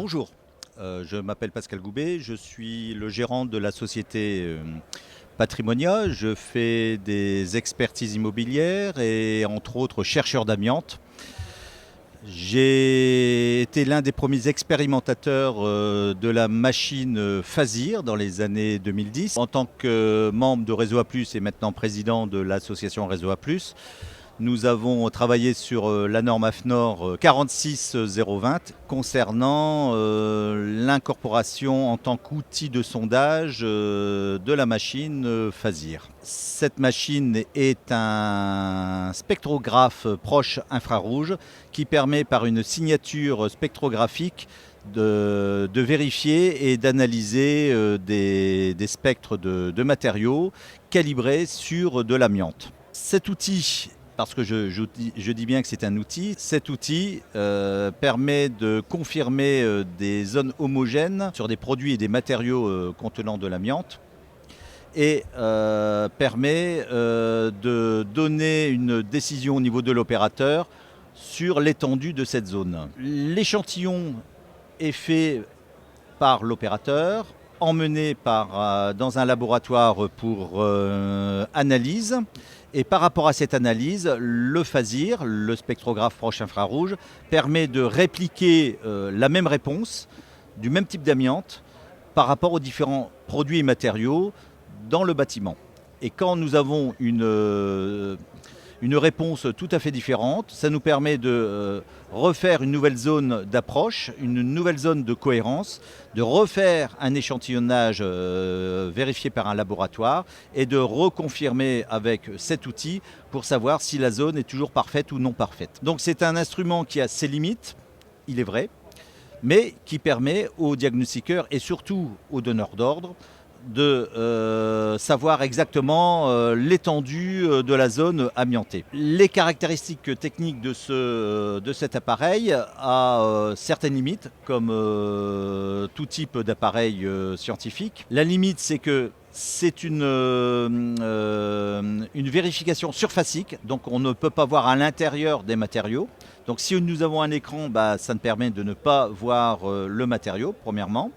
Bonjour, je m'appelle Pascal Goubet, je suis le gérant de la société Patrimonia. Je fais des expertises immobilières et entre autres chercheur d'amiante. J'ai été l'un des premiers expérimentateurs de la machine Fazir dans les années 2010. En tant que membre de Réseau A+, et maintenant président de l'association Réseau A+, nous avons travaillé sur la norme AFNOR 46020 concernant l'incorporation en tant qu'outil de sondage de la machine Fazir. Cette machine est un spectrographe proche infrarouge qui permet par une signature spectrographique de vérifier et d'analyser des spectres de matériaux calibrés sur de l'amiante. Cet outil, parce que je dis bien que c'est un outil, cet outil permet de confirmer des zones homogènes sur des produits et des matériaux contenant de l'amiante et permet de donner une décision au niveau de l'opérateur sur l'étendue de cette zone. L'échantillon est fait par l'opérateur, emmené dans un laboratoire pour analyse. Et par rapport à cette analyse, le Fazir, le spectrographe proche infrarouge, permet de répliquer la même réponse du même type d'amiante par rapport aux différents produits et matériaux dans le bâtiment. Et quand nous avons une réponse tout à fait différente, ça nous permet de refaire une nouvelle zone d'approche, une nouvelle zone de cohérence, de refaire un échantillonnage vérifié par un laboratoire et de reconfirmer avec cet outil pour savoir si la zone est toujours parfaite ou non parfaite. Donc c'est un instrument qui a ses limites, il est vrai, mais qui permet aux diagnostiqueurs et surtout aux donneurs d'ordre de savoir exactement l'étendue de la zone amiantée. Les caractéristiques techniques de cet appareil a certaines limites, comme tout type d'appareil scientifique. La limite, c'est que c'est une vérification surfacique, donc on ne peut pas voir à l'intérieur des matériaux. Donc si nous avons un écran, ça nous permet de ne pas voir le matériau, premièrement.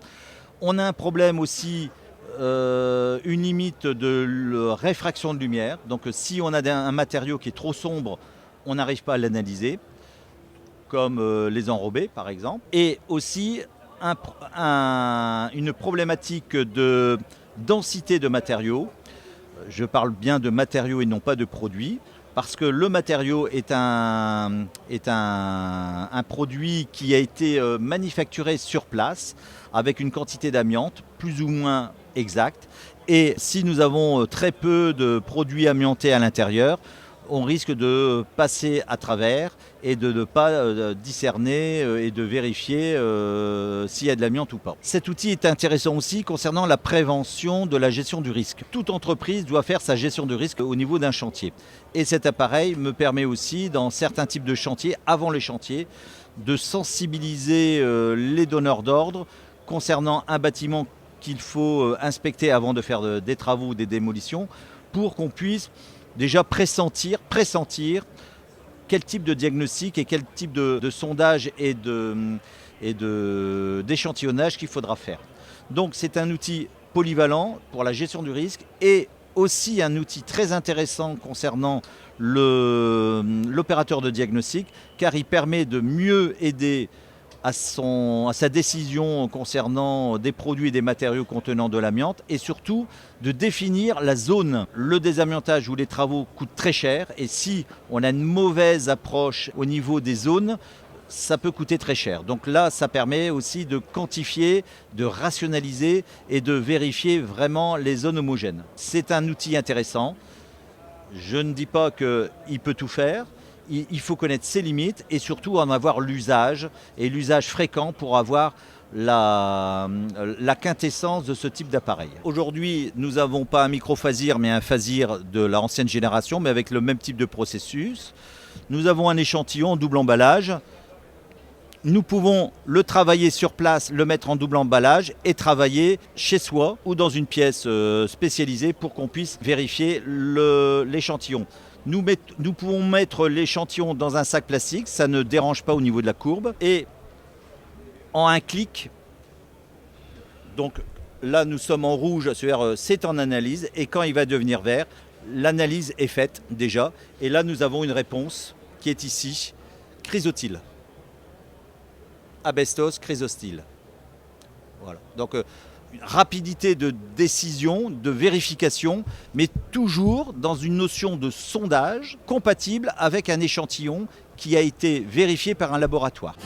On a un problème aussi, une limite de réfraction de lumière. Donc si on a un matériau qui est trop sombre, on n'arrive pas à l'analyser, comme les enrobés par exemple. Et aussi une problématique de densité de matériaux. Je parle bien de matériaux et non pas de produits, parce que le matériau est un produit qui a été manufacturé sur place avec une quantité d'amiante plus ou moins exacte. Et si nous avons très peu de produits amiantés à l'intérieur, on risque de passer à travers et de ne pas discerner et de vérifier s'il y a de l'amiante ou pas. Cet outil est intéressant aussi concernant la prévention de la gestion du risque. Toute entreprise doit faire sa gestion de risque au niveau d'un chantier. Et cet appareil me permet aussi, dans certains types de chantiers, avant les chantiers, de sensibiliser les donneurs d'ordre concernant un bâtiment qu'il faut inspecter avant de faire des travaux ou des démolitions, pour qu'on puisse déjà pressentir quel type de diagnostic et quel type de sondage et d'échantillonnage qu'il faudra faire. Donc c'est un outil polyvalent pour la gestion du risque et aussi un outil très intéressant concernant l'opérateur de diagnostic, car il permet de mieux aider à sa décision concernant des produits et des matériaux contenant de l'amiante et surtout de définir la zone. Le désamiantage ou les travaux coûtent très cher et si on a une mauvaise approche au niveau des zones, ça peut coûter très cher. Donc là, ça permet aussi de quantifier, de rationaliser et de vérifier vraiment les zones homogènes. C'est un outil intéressant. Je ne dis pas qu'il peut tout faire. Il faut connaître ses limites et surtout en avoir l'usage et l'usage fréquent pour avoir la quintessence de ce type d'appareil. Aujourd'hui, nous n'avons pas un micro-Fazir mais un Fazir de l'ancienne génération, mais avec le même type de processus. Nous avons un échantillon en double emballage. Nous pouvons le travailler sur place, le mettre en double emballage et travailler chez soi ou dans une pièce spécialisée pour qu'on puisse vérifier l'échantillon. Nous pouvons mettre l'échantillon dans un sac plastique, ça ne dérange pas au niveau de la courbe. Et en un clic. Donc là, nous sommes en rouge, c'est-à-dire c'est en analyse, et quand il va devenir vert, l'analyse est faite déjà, et là nous avons une réponse qui est ici, chrysotile. Asbestos, chrysotile. Voilà. Donc une rapidité de décision, de vérification, mais toujours dans une notion de sondage compatible avec un échantillon qui a été vérifié par un laboratoire.